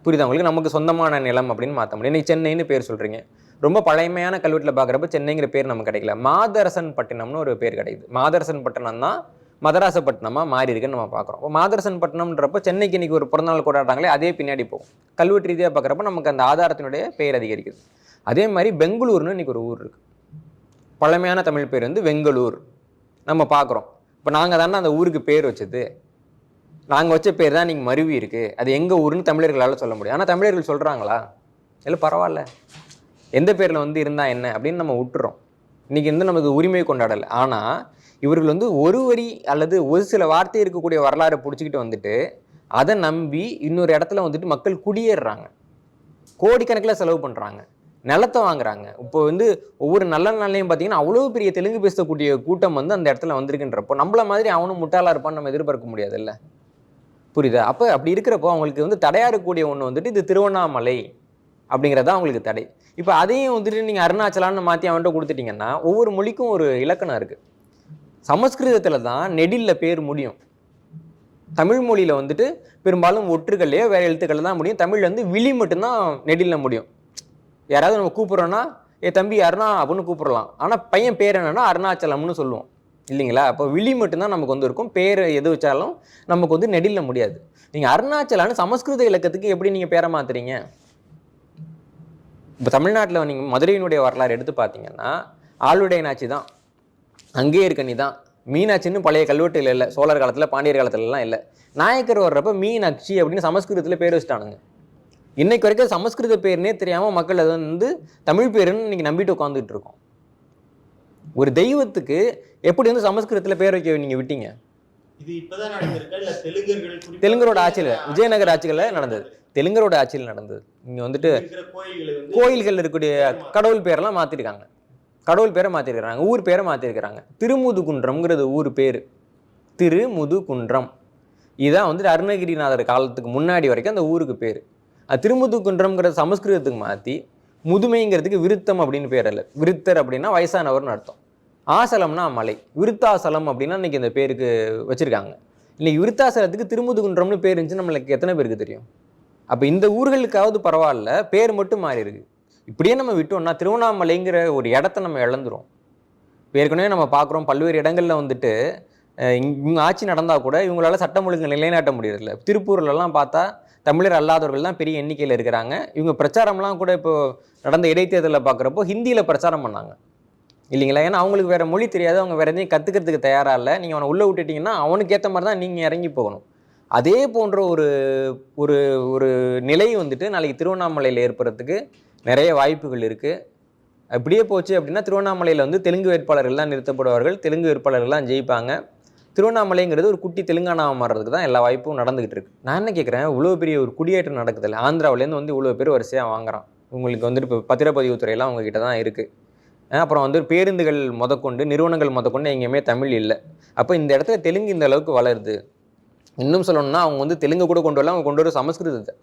புரியுதா உங்களுக்கு? நமக்கு சொந்தமான நிலம் அப்படின்னு மாற்ற முடியும். இன்றைக்கி சென்னைன்னு பேர் சொல்கிறீங்க. ரொம்ப பழமையான கல்வெட்டில் பார்க்குறப்ப சென்னைங்கிற பேர் நமக்கு கிடைக்கல, மாதரசன் பட்டினம்னு ஒரு பேர் கிடைக்குது. மாதரசன் பட்டினம் தான் மதராசப்பட்டினமாக மாறி இருக்குன்னு நம்ம பார்க்குறோம். இப்போ மாதரசன் பட்டினம்ன்றப்போ சென்னைக்கு இன்றைக்கி ஒரு பிறந்தநாள் கொண்டாடுறாங்களே அதே பின்னாடி போகும். கல்வெட்டு ரீதியாக பார்க்குறப்ப நமக்கு அந்த ஆதாரத்தினுடைய பெயர் அதிகரிக்குது. அதே மாதிரி பெங்களூர்னு இன்றைக்கி ஒரு ஊர் இருக்குது. பழமையான தமிழ் பேர் வந்து வெங்களூர் நம்ம பார்க்குறோம். இப்போ நாங்கள் தானே அந்த ஊருக்கு பேர் வச்சது, நாங்கள் வச்ச பேர் தான் நீங்கள் மருவி இருக்குது. அது எங்கள் ஊருன்னு தமிழர்களால் சொல்ல முடியும். ஆனால் தமிழர்கள் சொல்கிறாங்களா? இல்லை, பரவாயில்ல, எந்த பேரில் வந்து இருந்தால் என்ன அப்படின்னு நம்ம விட்டுறோம். இன்றைக்கி வந்து நமக்கு உரிமை கொண்டாடலை. ஆனால் இவர்கள் வந்து ஒரு வரி அல்லது ஒரு சில வார்த்தை இருக்கக்கூடிய வரலாறை பிடிச்சிக்கிட்டு வந்துட்டு அதை நம்பி இன்னொரு இடத்துல வந்துட்டு மக்கள் குடியேறுறாங்க, கோடிக்கணக்கில் செலவு பண்ணுறாங்க, நிலத்தை வாங்குறாங்க. இப்போ வந்து ஒவ்வொரு நல்ல நாளையும் பார்த்தீங்கன்னா அவ்வளோ பெரிய தெலுங்கு பேசக்கூடிய கூட்டம் வந்து அந்த இடத்துல வந்திருக்குன்றப்போ நம்மள மாதிரி அவனும் முட்டாளாக இருப்பான்னு நம்ம எதிர்பார்க்க முடியாது இல்லை? புரியுதா? அப்போ அப்படி இருக்கிறப்போ அவங்களுக்கு வந்து தடையாக இருக்கக்கூடிய ஒன்று வந்துட்டு இது திருவண்ணாமலை அப்படிங்கிறதா அவங்களுக்கு தடை. இப்போ அதையும் வந்துட்டு நீங்கள் அருணாச்சலான்னு மாற்றி அவன்கிட்ட கொடுத்துட்டிங்கன்னா ஒவ்வொரு மொழிக்கும் ஒரு இலக்கணம் இருக்குது. சமஸ்கிருதத்தில் தான் நெடில்ல பேர் முடியும். தமிழ் மொழியில் வந்துட்டு பெரும்பாலும் ஒற்றுகள்லையோ வேறு எழுத்துக்கள் தான் முடியும். தமிழில் வந்து விழி மட்டும்தான் நெடில்ல முடியும். யாராவது நம்ம கூப்பிட்றோன்னா தம்பி அருணா அப்படின்னு கூப்பிடலாம். ஆனால் பையன் பேர் என்னன்னா அருணாச்சலம்னு சொல்லுவோம் இல்லைங்களா? அப்போ விழி மட்டும்தான் நமக்கு வந்து இருக்கும். பேர் எது வச்சாலும் நமக்கு வந்து நெடில்ல முடியாது. நீங்கள் அருணாச்சலான்னு சமஸ்கிருத இலக்கத்துக்கு எப்படி நீங்கள் பேரை மாற்றுறீங்க? இப்போ தமிழ்நாட்டில் நீங்கள் மதுரையினுடைய வரலாறு எடுத்து பார்த்தீங்கன்னா ஆளுடைய நாச்சி தான், அங்கேயே இருக்க நீ தான். மீனாட்சின்னு பழைய கல்வெட்டில் இல்லை, சோழர் காலத்தில் பாண்டியர் காலத்துலலாம் இல்லை. நாயக்கர் வர்றப்ப மீனாட்சி அப்படின்னு சமஸ்கிருதத்தில் பேர் வச்சுட்டானுங்க. இன்னைக்கு வரைக்கும் சமஸ்கிருத பேர்னே தெரியாமல் மக்கள் அதை வந்து தமிழ் பேருன்னு இன்னைக்கு நம்பிட்டு உட்காந்துட்டு இருக்கோம். ஒரு தெய்வத்துக்கு எப்படி வந்து சமஸ்கிருதத்தில் பேர் வைக்க நீங்கள் விட்டீங்க? இது இப்பதான் நடந்திருக்கா இல்ல தெலுங்கர்கள் தெலுங்கரோட ஆட்சியில், விஜயநகர ஆட்சிகளில் நடந்தது, தெலுங்கரோட ஆட்சியில் நடந்தது. இங்கே வந்துட்டு கோயில்கள் இருக்கக்கூடிய கடவுள் பேரெல்லாம் மாற்றிருக்காங்க, கடவுள் பேரை மாற்றிருக்கிறாங்க, ஊர் பேரை மாற்றிருக்கிறாங்க. திருமுதுகுன்றம்ங்கிறது ஊர் பேர், திருமுதுகுன்றம். இதுதான் வந்துட்டு அருணகிரிநாதர் காலத்துக்கு முன்னாடி வரைக்கும் அந்த ஊருக்கு பேர். அது திருமுதுகுன்றம்ங்கிறது சமஸ்கிருதத்துக்கு மாற்றி முதுமைங்கிறதுக்கு விருத்தம் அப்படின்னு பேர் இல்லை. விருத்தர் அப்படின்னா வயசானவர்னு அர்த்தம். ஆசலம்னா மலை, விருத்தாசலம் அப்படின்னா இன்னைக்கு இந்த பேருக்கு வச்சுருக்காங்க. இன்னைக்கு விருத்தாசலத்துக்கு திருமுதுகுன்றம்னு பேர் இருந்துச்சு நம்மளுக்கு எத்தனை பேருக்கு தெரியும்? அப்போ இந்த ஊர்களுக்காவது பரவாயில்ல, பேர் மட்டும் மாறி இருக்கு. இப்படியே நம்ம விட்டோம்னா திருவண்ணாமலைங்கிற ஒரு இடத்த நம்ம இழந்துரும். ஏற்கனவே நம்ம பார்க்குறோம் பல்வேறு இடங்களில் வந்துட்டு இவங்க ஆட்சி நடந்தால் கூட இவங்களால சட்டம் ஒழுங்கு நிலைநாட்ட முடியறதில்ல. திருப்பூர்லலாம் பார்த்தா தமிழர் அல்லாதவர்கள் தான் பெரிய எண்ணிக்கையில் இருக்கிறாங்க. இவங்க பிரச்சாரம்லாம் கூட இப்போ நடந்த இடைத்தேர்தலில் பார்க்குறப்போ ஹிந்தியில் பிரச்சாரம் பண்ணாங்க இல்லைங்களா? ஏன்னா அவங்களுக்கு வேறு மொழி தெரியாது, அவங்க வேறு எதையும் கற்றுக்கிறதுக்கு தயாராக இல்லை. நீங்கள் அவனை உள்ளே விட்டுட்டிங்கன்னா அவனுக்கு ஏற்ற மாதிரி தான் நீங்கள் இறங்கி போகணும். அதே போன்ற ஒரு ஒரு ஒரு நிலை வந்துட்டு நாளைக்கு திருவண்ணாமலையில் ஏற்படுறதுக்கு நிறைய வாய்ப்புகள் இருக்குது. அப்படியே போச்சு அப்படின்னா திருவண்ணாமலையில் வந்து தெலுங்கு வேட்பாளர்கள் தான் நிறுத்தப்படுவார்கள், தெலுங்கு வேட்பாளர்கள் தான் ஜெயிப்பாங்க. திருவண்ணாமலைங்கிறது ஒரு குட்டி தெலுங்கானாவை மாறுறதுக்கு தான் எல்லா வாய்ப்பும் நடந்துகிட்டு இருக்கு. நான் என்ன கேட்குறேன், இவ்வளோ பெரிய ஒரு குடியேற்றம் நடக்குதில்ல, ஆந்திராவிலேருந்து வந்து இவ்வளோ பேர் வரிசையாக வாங்குறான். உங்களுக்கு வந்துட்டு இப்போ பத்திரப்பதிவுத்துறையெல்லாம் உங்ககிட்ட தான் இருக்குது. அப்புறம் வந்து பேருந்துகள் முதற்கொண்டு நிறுவனங்கள் முதற்கொண்டு எங்கேயுமே தமிழ் இல்லை. அப்போ இந்த இடத்துல தெலுங்கு இந்த அளவுக்கு வளருது. இன்னும் சொல்லணும்னா அவங்க வந்து தெலுங்கு கூட கொண்டு வரல, அவங்க கொண்டு வர சமஸ்கிருதத்தை.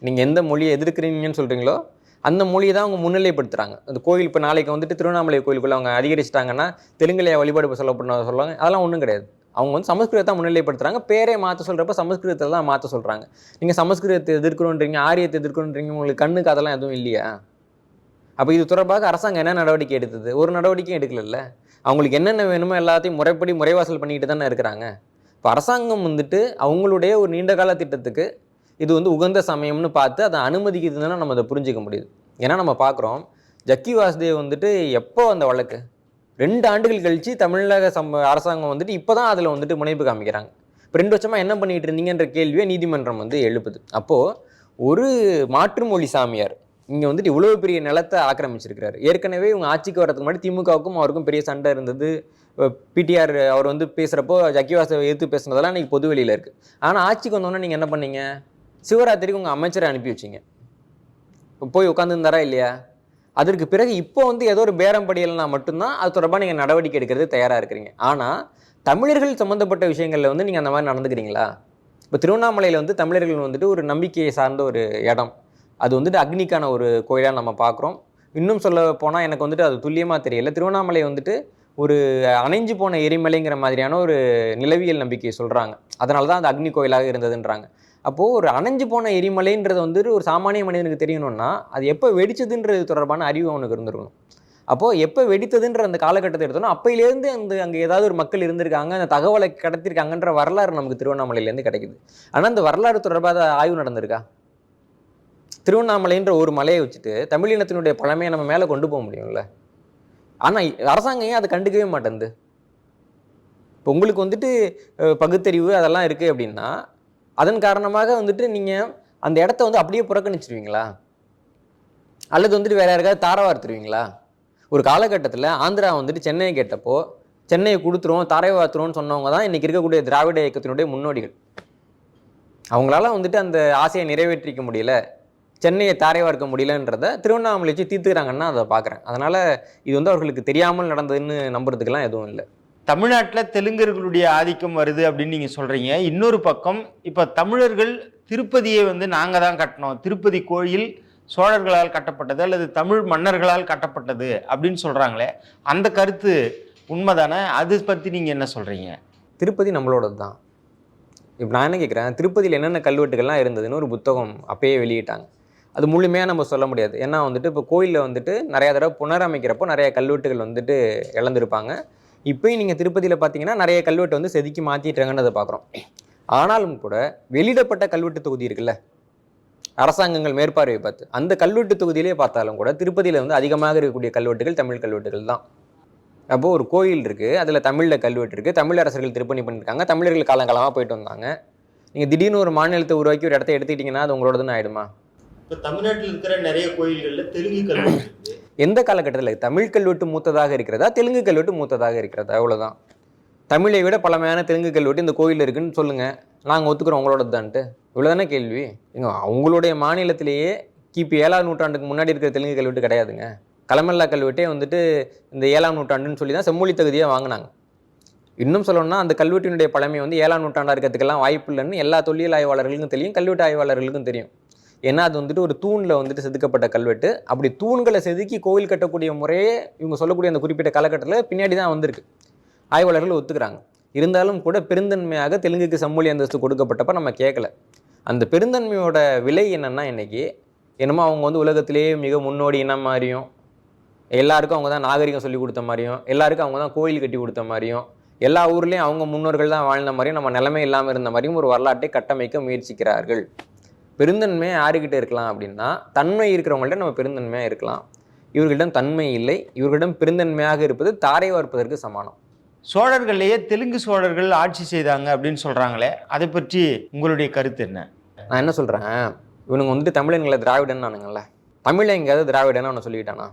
நீங்கள் எந்த மொழியை எதிர்க்கிறீங்கன்னு சொல்கிறீங்களோ அந்த மொழியை தான் அவங்க முன்னிலைப்படுத்துகிறாங்க. அந்த கோயில் இப்போ நாளைக்கு வந்துட்டு திருவண்ணாமலை கோயிலுக்குள்ளே அவங்க அதிகரிச்சிட்டாங்கன்னா தெலுங்குலையே வழிபாடு சொல்லுவாங்க. அதெல்லாம் ஒன்றும் கிடையாது. அவங்க வந்து சமஸ்கிருதத்தை முன்னிலைப்படுத்துகிறாங்க. பேரே மாற்ற சொல்கிறப்ப சமஸ்கிருதத்தை தான் மாற்ற சொல்கிறாங்க. நீங்கள் சமஸ்கிருதத்தை எதிர்க்கிறோன்றீங்க, ஆரியத்தை எதிர்க்கிறோன்றீங்க, உங்களுக்கு கண்ணுக்கு அதெல்லாம் எதுவும் இல்லையா? அப்போ இது தொடர்பாக அரசாங்கம் என்ன நடவடிக்கை எடுத்தது? ஒரு நடவடிக்கையும் எடுக்கல. அவங்களுக்கு என்னென்ன வேணுமோ எல்லாத்தையும் முறைப்படி முறைவாசல் பண்ணிக்கிட்டு தானே இருக்கிறாங்க. இப்போ அரசாங்கம் வந்துட்டு அவங்களுடைய ஒரு நீண்ட கால திட்டத்துக்கு இது வந்து உகந்த சமயம்னு பார்த்து அதை அனுமதிக்குதுன்னு நம்ம அதை புரிஞ்சிக்க முடியுது. ஏன்னா நம்ம பார்க்குறோம், ஜக்கி வாசுதேவ் வந்துட்டு எப்போ அந்த வழக்கு 2 ஆண்டுகள் கழித்து தமிழக அரசாங்கம் வந்துட்டு இப்போ தான் அதில் வந்துட்டு முனைப்பு காமிக்கிறாங்க. இப்போ 2 வருஷமாக என்ன பண்ணிகிட்டு இருந்தீங்கன்ற கேள்வியை நீதிமன்றம் வந்து எழுப்புது. அப்போது ஒரு மாற்றுமொழி சாமியார் இங்கே வந்துட்டு இவ்வளோ பெரிய நிலத்தை ஆக்கிரமிச்சிருக்கிறாரு. ஏற்கனவே இவங்க ஆட்சிக்கு வரதுக்கு முன்னாடி திமுகவுக்கும் அவருக்கும் பெரிய சண்டை இருந்தது. பிடிஆர் அவர் வந்து பேசுகிறப்போ ஜக்கி வாசுதேவ் எதிர்த்து பேசுனதெல்லாம் இன்றைக்கி பொது வெளியில் இருக்குது. ஆனால் ஆட்சிக்கு வந்தோன்னே நீங்கள் என்ன பண்ணீங்க? சிவராத்திரிக்கு உங்கள் அமைச்சரை அனுப்பி வச்சிங்க. போய் உட்காந்துருந்தாரா இல்லையா? அதற்கு பிறகு இப்போ வந்து ஏதோ ஒரு பேரம் படியல்னா மட்டும்தான் அது தொடர்பாக நீங்கள் நடவடிக்கை எடுக்கிறது தயாராக இருக்கிறீங்க. ஆனால் தமிழர்கள் சம்மந்தப்பட்ட விஷயங்களில் வந்து நீங்கள் அந்த மாதிரி நடந்துக்கிறீங்களா? இப்போ திருவண்ணாமலையில் வந்து தமிழர்கள் வந்துட்டு ஒரு நம்பிக்கையை சார்ந்த ஒரு இடம். அது வந்துட்டு அக்னிக்கான ஒரு கோயிலாக நம்ம பார்க்குறோம். இன்னும் சொல்ல போனால் எனக்கு வந்துட்டு அது துல்லியமாக தெரியல. திருவண்ணாமலை வந்துட்டு ஒரு அணைஞ்சு போன எரிமலைங்கிற மாதிரியான ஒரு நிலவியல் நம்பிக்கையை சொல்கிறாங்க. அதனால தான் அது அக்னி கோயிலாக இருந்ததுன்றாங்க. அப்போது ஒரு அணைஞ்சு போன எரிமலைன்றது வந்துட்டு ஒரு சாமானிய மனிதனுக்கு தெரியணும்னா அது எப்போ வெடிச்சதுன்றது தொடர்பான அறிவு அவனுக்கு இருந்திருக்கணும். அப்போது எப்போ வெடித்ததுன்ற அந்த காலகட்டத்தை எடுத்தோன்னா அப்பையிலேருந்து அங்கே ஏதாவது ஒரு மக்கள் இருந்திருக்காங்க, அந்த தகவலை கடத்திருக்காங்கன்ற வரலாறு நமக்கு திருவண்ணாமலையிலேருந்து கிடைக்குது. ஆனால் அந்த வரலாறு தொடர்பாக ஆய்வு நடந்திருக்கா? திருவண்ணாமலைன்ற ஒரு மலையை வச்சுட்டு தமிழினத்தினுடைய பழமையை நம்ம மேலே கொண்டு போக முடியும்ல. ஆனால் அரசாங்கம் ஏன் அதை கண்டுக்கவே மாட்டேங்குது? இப்போ உங்களுக்கு வந்துட்டு பகுத்தறிவு அதெல்லாம் இருக்குது அப்படின்னா அதன் காரணமாக வந்துட்டு நீங்கள் அந்த இடத்த வந்து அப்படியே புறக்கணிச்சிருவீங்களா? அல்லது வந்துட்டு வேற யாருக்காவது தாரை வார்த்துருவீங்களா? ஒரு காலகட்டத்தில் ஆந்திரா வந்துட்டு சென்னையை கேட்டப்போ சென்னையை கொடுத்துருவோம் தாரை வார்த்துருவோம்னு சொன்னவங்க தான் இன்றைக்கி இருக்கக்கூடிய திராவிட இயக்கத்தினுடைய முன்னோடிகள். அவங்களால வந்துட்டு அந்த ஆசையை நிறைவேற்றிக்க முடியல, சென்னையை தாரை வார்க்க முடியலன்றதை திருவண்ணாமலை வச்சு தீர்த்துக்கிறாங்கன்னா அதை பார்க்குறேன். அதனால் இது வந்து அவர்களுக்கு தெரியாமல் நடந்ததுன்னு நம்புறதுக்கெல்லாம் எதுவும் இல்லை. தமிழ்நாட்டில் தெலுங்கர்களுடைய ஆதிக்கம் வருது அப்படின்னு நீங்கள் சொல்கிறீங்க. இன்னொரு பக்கம் இப்போ தமிழர்கள் திருப்பதியை வந்து நாங்கள் தான் கட்டினோம், திருப்பதி கோயில் சோழர்களால் கட்டப்பட்டது அல்லது தமிழ் மன்னர்களால் கட்டப்பட்டது அப்படின்னு சொல்கிறாங்களே, அந்த கருத்து உண்மைதானே? அது பற்றி நீங்கள் என்ன சொல்கிறீங்க? திருப்பதி நம்மளோடது தான். இப்போ நான் என்ன கேட்குறேன், திருப்பதியில் என்னென்ன கல்வெட்டுகள்லாம் இருந்ததுன்னு ஒரு புத்தகம் அப்பயே வெளியிட்டாங்க. அது முழுமையாக நம்ம சொல்ல முடியாது. ஏன்னா வந்துட்டு இப்போ கோயிலில் வந்துட்டு நிறையா தடவை புனரமைக்கிறப்போ நிறைய கல்வெட்டுகள் வந்துட்டு இழந்திருப்பாங்க. இப்போயும் நீங்கள் திருப்பதியில் பார்த்தீங்கன்னா நிறைய கல்வெட்டு வந்து செதுக்கி மாற்றிட்டாங்கன்னு அதை பார்க்குறோம். ஆனாலும் கூட வெளியிடப்பட்ட கல்வெட்டு தொகுதி இருக்குல்ல, அரசாங்கங்கள் மேற்பார்வை பார்த்து அந்த கல்வெட்டு தொகுதியிலே பார்த்தாலும் கூட திருப்பதியில் வந்து அதிகமாக இருக்கக்கூடிய கல்வெட்டுகள் தமிழ் கல்வெட்டுகள் தான். அப்போது ஒரு கோயில் இருக்குது, அதில் தமிழில் கல்வெட்டு இருக்குது, தமிழ் அரசர்கள் திருப்பணி பண்ணியிருக்காங்க, தமிழர்கள் காலங்காலமாக போயிட்டு வந்தாங்க. நீங்கள் திடீர்னு ஒரு மாநிலத்தை உருவாக்கி ஒரு இடத்த எடுத்துக்கிட்டிங்கன்னா அது உங்களோடதுன்னு ஆகிடுமா? இப்போ தமிழ்நாட்டில் இருக்கிற நிறைய கோயில்களில் தெலுங்கு கல்வெட்டு இருக்குது. எந்த காலகட்டத்தில் தமிழ் கல்வெட்டு மூத்ததாக இருக்கிறதா தெலுங்கு கல்வெட்டு மூத்ததாக இருக்கிறதா? அவ்வளோதான். தமிழை விட பழமையான தெலுங்கு கல்வெட்டு இந்த கோயில் இருக்குன்னு சொல்லுங்கள், நாங்கள் ஒத்துக்கிறோம் உங்களோடது தான்ட்டு. இவ்வளோதானே கேள்வி. அவங்களுடைய மாநிலத்திலேயே கிபி 7ஆம் நூற்றாண்டுக்கு முன்னாடி இருக்கிற தெலுங்கு கல்வெட்டு கிடையாதுங்க. களமெல்லா கல்வெட்டே வந்துட்டு இந்த 7ஆம் நூற்றாண்டுன்னு சொல்லி தான் செம்மொழி தகுதியாக வாங்கினாங்க. இன்னும் சொல்லணும்னா அந்த கல்வெட்டினுடைய பழமை வந்து 7ஆம் நூற்றாண்டாக இருக்கிறதுக்கெல்லாம் வாய்ப்பு இல்லைன்னு எல்லா தொல்லியல் ஆய்வாளர்களுக்கும் தெரியும், கல்வெட்டு ஆய்வாளர்களுக்கும் தெரியும். ஏன்னா அது வந்துட்டு ஒரு தூணில் வந்துட்டு செதுக்கப்பட்ட கல்வெட்டு. அப்படி தூண்களை செதுக்கி கோவில் கட்டக்கூடிய முறையே இவங்க சொல்லக்கூடிய அந்த குறிப்பிட்ட காலகட்டத்தில் பின்னாடி தான் வந்திருக்கு. ஆய்வாளர்கள் ஒத்துக்கிறாங்க. இருந்தாலும் கூட பெருந்தன்மையாக தெலுங்குக்கு செம்மொழி அந்தஸ்து கொடுக்கப்பட்டப்ப நம்ம கேட்கல. அந்த பெருந்தன்மையோட விலை என்னென்னா இன்றைக்கி என்னமோ அவங்க வந்து உலகத்திலேயே மிக முன்னோடி இனம் மாதிரியும், எல்லாருக்கும் அவங்க தான் நாகரிகம் சொல்லி கொடுத்த மாதிரியும், எல்லாருக்கும் அவங்க தான் கோயில் கட்டி கொடுத்த மாதிரியும், எல்லா ஊர்லேயும் அவங்க முன்னோர்கள் தான் வாழ்ந்த மாதிரியும், நம்ம நிலைமை இல்லாமல் இருந்த மாதிரியும் ஒரு வரலாற்றை கட்டமைக்க முயற்சிக்கிறார்கள். பெருந்தன்மையாக யாருக்கிட்ட இருக்கலாம் அப்படின்னா தன்மை இருக்கிறவங்கள்ட்ட நம்ம பெருந்தன்மையாக இருக்கலாம். இவர்களிடம் தன்மை இல்லை, இவர்களிடம் பெருந்தன்மையாக இருப்பது தாரை வார்ப்பதற்கு சமானம். சோழர்களையே தெலுங்கு சோழர்கள் ஆட்சி செய்தாங்க அப்படின்னு சொல்கிறாங்களே, அதை பற்றி உங்களுடைய கருத்து என்ன? நான் என்ன சொல்கிறேன், இவனுங்க வந்துட்டு தமிழன்களை திராவிடன் நானுங்கள்ல, தமிழை எங்கேயாவது திராவிடன்னு அவனை சொல்லிக்கிட்டானா?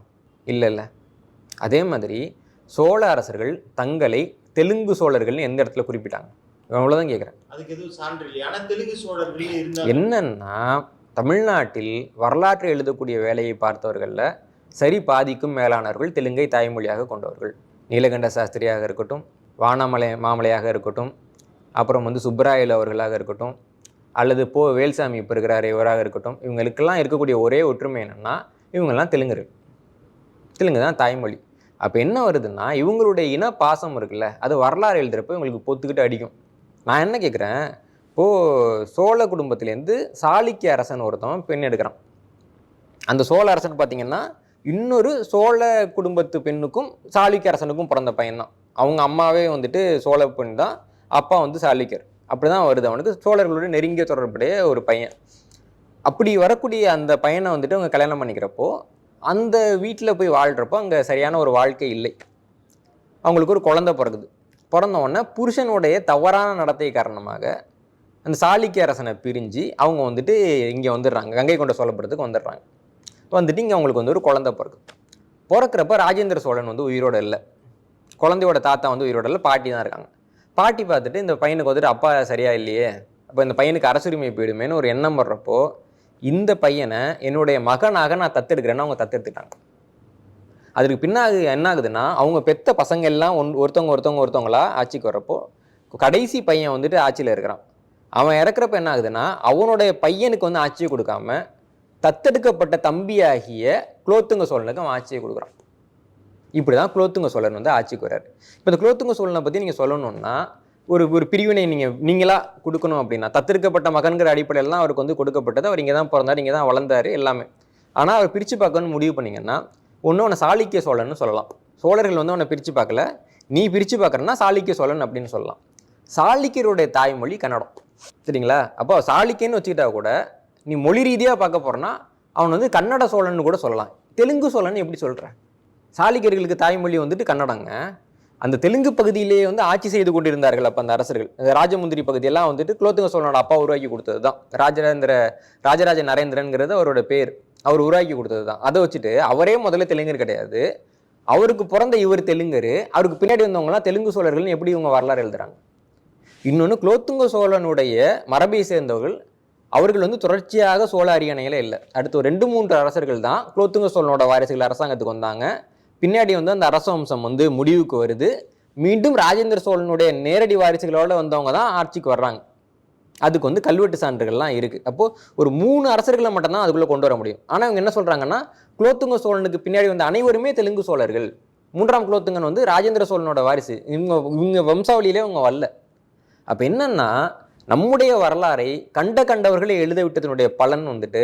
இல்லை. அதே மாதிரி சோழ அரசர்கள் தங்களை தெலுங்கு சோழர்கள்னு எந்த இடத்துல குறிப்பிட்டாங்க? அவ்வளோதான் கேட்குறேன். அதுக்கு எதுவும் சான்று இல்லை. ஆனால் தெலுங்கு சோழர்கள் இருந்தாங்க. என்னன்னா தமிழ்நாட்டில் வரலாற்றை எழுதக்கூடிய வேலையை பார்த்தவர்களில் சரி பாதிக்கும் மேலானவர்கள் தெலுங்கை தாய்மொழியாக கொண்டவர்கள். நீலகண்ட சாஸ்திரியாக இருக்கட்டும், மாமலையாக இருக்கட்டும், அப்புறம் வந்து சுப்பராயலு அவர்களாக இருக்கட்டும், அல்லது வேல்சாமி இப்போ இருக்கிறார் இவராக இருக்கட்டும், இவங்களுக்கெல்லாம் இருக்கக்கூடிய ஒரே ஒற்றுமை என்னென்னா இவங்கெல்லாம் தெலுங்கர்கள். தெலுங்கு தான் தாய்மொழி. அப்போ என்ன வருதுன்னா இவங்களுடைய இன பாசம் இருக்குல்ல, அது வரலாறு எழுதுகிறப்போ இவங்களுக்கு பொத்துக்கிட்டு அடிக்கும். நான் என்ன கேட்குறேன், இப்போது சோழ குடும்பத்திலேருந்து சாளுக்கிய அரசன் ஒருத்தன் பெண் எடுக்கிறான். அந்த சோழ அரசன் பார்த்திங்கன்னா இன்னொரு சோழ குடும்பத்து பெண்ணுக்கும் சாளுக்கிய அரசனுக்கும் பிறந்த பையன் தான். அவங்க அம்மாவே வந்துட்டு சோழ பெண் தான், அப்பா வந்து சாளுக்கியர். அப்படி தான் வருது. அவனுக்கு சோழர்களுடைய நெருங்கிய தொடர்புடைய ஒரு பையன். அப்படி வரக்கூடிய அந்த பையனை வந்துட்டு அவங்க கல்யாணம் பண்ணிக்கிறப்போ அந்த வீட்டில் போய் வாழ்கிறப்போ அங்கே சரியான ஒரு வாழ்க்கை இல்லை. அவங்களுக்கு ஒரு குழந்தை பிறகுது. பிறந்த உடனே புருஷனுடைய தவறான நடத்தை காரணமாக அந்த சாளுக்கிய அரசனை பிரிஞ்சு அவங்க வந்துட்டு இங்கே வந்துடுறாங்க, கங்கை கொண்ட சோழபுரத்துக்கு வந்துடுறாங்க. வந்துட்டு இங்கே அவங்களுக்கு வந்து ஒரு குழந்தை பிறக்கிறப்ப ராஜேந்திர சோழன் வந்து உயிரோடு இல்லை, குழந்தையோட தாத்தா வந்து உயிரோடு இல்லை, பாட்டி தான் இருக்காங்க. பாட்டி பார்த்துட்டு இந்த பையனுக்கு வந்துட்டு அப்பா சரியா இல்லையே, அப்போ இந்த பையனுக்கு அரசுரிமை போயிடுமேன்னு ஒரு எண்ணம் வர்றப்போ இந்த பையனை என்னுடைய மகனாக நான் தத்தெடுக்கிறேன்னு அவங்க தத்தெடுத்துட்டாங்க. அதுக்கு பின்னாடி என்ன ஆகுதுன்னா அவங்க பெத்த பசங்க எல்லாம் ஒருத்தவங்களா ஆட்சிக்கு வர்றப்போ கடைசி பையன் வந்துட்டு ஆட்சியில் இருக்கிறான். அவன் இறக்குறப்ப என்ன ஆகுதுன்னா அவனுடைய பையனுக்கு வந்து ஆட்சியை கொடுக்காம தத்தெடுக்கப்பட்ட தம்பியாகிய குலோத்துங்க சோழனுக்கு அவன் ஆட்சியை கொடுக்குறான். இப்படி தான் குலோத்துங்க சோழன் வந்து ஆட்சிக்கு வர்றாரு. இப்போ இந்த குலோத்துங்க சோழனை பற்றி நீங்கள் சொல்லணும்னா ஒரு பிரிவினை நீங்களாக கொடுக்கணும் அப்படின்னா தத்தெடுக்கப்பட்ட மகன்கிற அடிப்படையில் தான் அவருக்கு வந்து கொடுக்கப்பட்டது. அவர் இங்கே தான் பிறந்தார், இங்கே தான் வளர்ந்தார் எல்லாமே. ஆனால் அவர் பிரித்து பார்க்கணும்னு முடிவு பண்ணிங்கன்னா ஒன்று சாளுக்கிய சோழன்னு சொல்லலாம். சோழர்கள் வந்து அவனை பிரித்து பார்க்கல, நீ பிரித்து பார்க்குறன்னா சாளுக்கிய சோழன் அப்படின்னு சொல்லலாம். சாளுக்கியருடைய தாய்மொழி கன்னடம், சரிங்களா? அப்போ சாளுக்கியன்னு வச்சுக்கிட்டா கூட நீ மொழி ரீதியாக பார்க்க போகிறன்னா அவன் வந்து கன்னட சோழன்னு கூட சொல்லலாம். தெலுங்கு சோழன் எப்படி சொல்கிற? சாளுக்கியர்களுக்கு தாய்மொழி வந்துட்டு கன்னடங்க. அந்த தெலுங்கு பகுதியிலேயே வந்து ஆட்சி செய்து கொண்டிருந்தார்கள் அப்போ அந்த அரசர்கள். ராஜமுந்திரி பகுதியெல்லாம் வந்துட்டு குலோத்துங்க சோழனோட அப்பா உருவாக்கி கொடுத்தது தான். ராஜராஜ நரேந்திரன்கிறது அவரோட பேர், அவர் உருவாக்கி கொடுத்தது தான். அதை வச்சுட்டு அவரே முதல்ல தெலுங்கர் கிடையாது, அவருக்கு பிறந்த இவர் தெலுங்கர், அவருக்கு பின்னாடி வந்தவங்கலாம் தெலுங்கு சோழர்கள்னு எப்படி இவங்க வரலாறு எழுதுறாங்க? இன்னொன்று குலோத்துங்க சோழனுடைய மரபை சேர்ந்தவர்கள் அவர்கள் வந்து தொடர்ச்சியாக சோழ அரியணையில் இல்லை. அடுத்து 2-3 அரசர்கள் தான் குலோத்துங்க சோழனோட வாரிசுகள் அரசாங்கத்துக்கு வந்தாங்க. பின்னாடி வந்து அந்த அரச வம்சம் வந்து முடிவுக்கு வருது. மீண்டும் ராஜேந்திர சோழனுடைய நேரடி வாரிசுகளோடு வந்தவங்க தான் ஆட்சிக்கு வர்றாங்க. அதுக்கு வந்து கல்வெட்டு சான்றுகள்லாம் இருக்குது. அப்போது ஒரு 3 அரசர்களை மட்டும்தான் அதுக்குள்ளே கொண்டு வர முடியும். ஆனால் இவங்க என்ன சொல்கிறாங்கன்னா குலோத்துங்க சோழனுக்கு பின்னாடி வந்த அனைவருமே தெலுங்கு சோழர்கள். 3ஆம் குலோத்துங்கன் வந்து ராஜேந்திர சோழனோட வாரிசு. இவங்க வம்சாவளியிலே அவங்க வரல. அப்போ என்னன்னா நம்முடைய வரலாறை கண்டவர்களை எழுத விட்டதனுடைய பலன் வந்துட்டு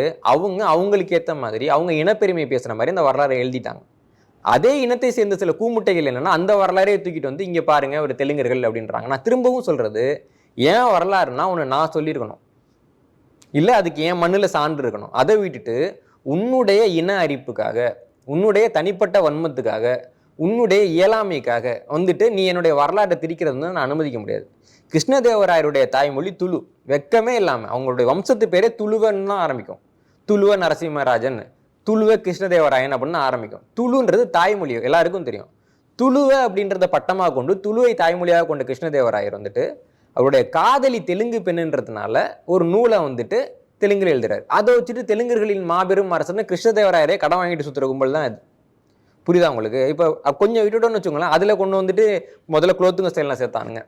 அவங்களுக்கு ஏற்ற மாதிரி அவங்க இனப்பெருமை பேசுகிற மாதிரி அந்த வரலாறை எழுதிட்டாங்க. அதே இனத்தை சேர்ந்த சில கூமுட்டைகள் என்னன்னா அந்த வரலாறே தூக்கிட்டு வந்து இங்கே பாருங்க ஒரு தெலுங்கர்கள் அப்படின்றாங்க. நான் திரும்பவும் சொல்றது, ஏன் வரலாறுனா ஒன்று நான் சொல்லியிருக்கணும், இல்லை அதுக்கு ஏன் மண்ணில் சான்று இருக்கணும். அதை விட்டுட்டு உன்னுடைய இன அரிப்புக்காக, உன்னுடைய தனிப்பட்ட வன்மத்துக்காக, உன்னுடைய இயலாமைக்காக வந்துட்டு நீ என்னுடைய வரலாற்றை திரிக்கிறது வந்து நான் அனுமதிக்க முடியாது. கிருஷ்ணதேவராயருடைய தாய்மொழி துளு, வெக்கமே இல்லாமல் அவங்களுடைய வம்சத்து பேரே துளுவன்னு தான் ஆரம்பிக்கும். துளுவ நரசிம்மராஜன், துளுவ கிருஷ்ணதேவராயன் அப்படின்னு ஆரம்பிக்கும். துளுன்றது தாய்மொழி எல்லாருக்கும் தெரியும். துளுவ அப்படின்றத பட்டமாக கொண்டு துளுவை தாய்மொழியாக கொண்ட கிருஷ்ணதேவராயர் வந்துட்டு அவருடைய காதலி தெலுங்கு பெண்ணுன்றதுனால ஒரு நூலை வந்துட்டு தெலுங்குல எழுதுறாரு. அதை வச்சுட்டு தெலுங்கர்களின் மாபெரும் அரசன் கிருஷ்ணதேவராயரே கடன் வாங்கிட்டு சுற்றுற கும்பல் தான் அது. புரியுதா உங்களுக்கு? இப்போ கொஞ்சம் விட்டுட்டோன்னு வச்சுக்கோங்களேன், அதில் கொண்டு வந்துட்டு முதல்ல குலோத்துங்க ஸ்டைல்லாம் சேர்த்தானுங்க.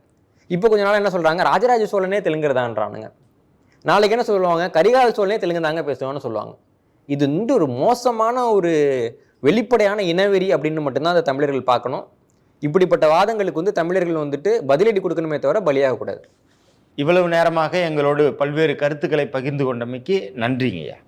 இப்போ கொஞ்ச நாள் என்ன சொல்கிறாங்க, ராஜராஜ சோழனே தெலுங்குறதான்றானுங்க. நாளைக்கு என்ன சொல்லுவாங்க, கரிகால சோழனே தெலுங்கு தாங்க பேசுவான்னு சொல்லுவாங்க. இது வந்து ஒரு மோசமான ஒரு வெளிப்படையான இனவெறி அப்படின்னு மட்டும்தான் அந்த தமிழர்கள் பார்க்கணும். இப்படிப்பட்ட வாதங்களுக்கு வந்து தமிழர்கள் வந்துட்டு பதிலடி கொடுக்கணுமே தவிர பலியாகக்கூடாது. இவ்வளவு நேரமாக எங்களோடு பல்வேறு கருத்துக்களை பகிர்ந்து கொண்டமைக்கு நன்றிங்கய்யா.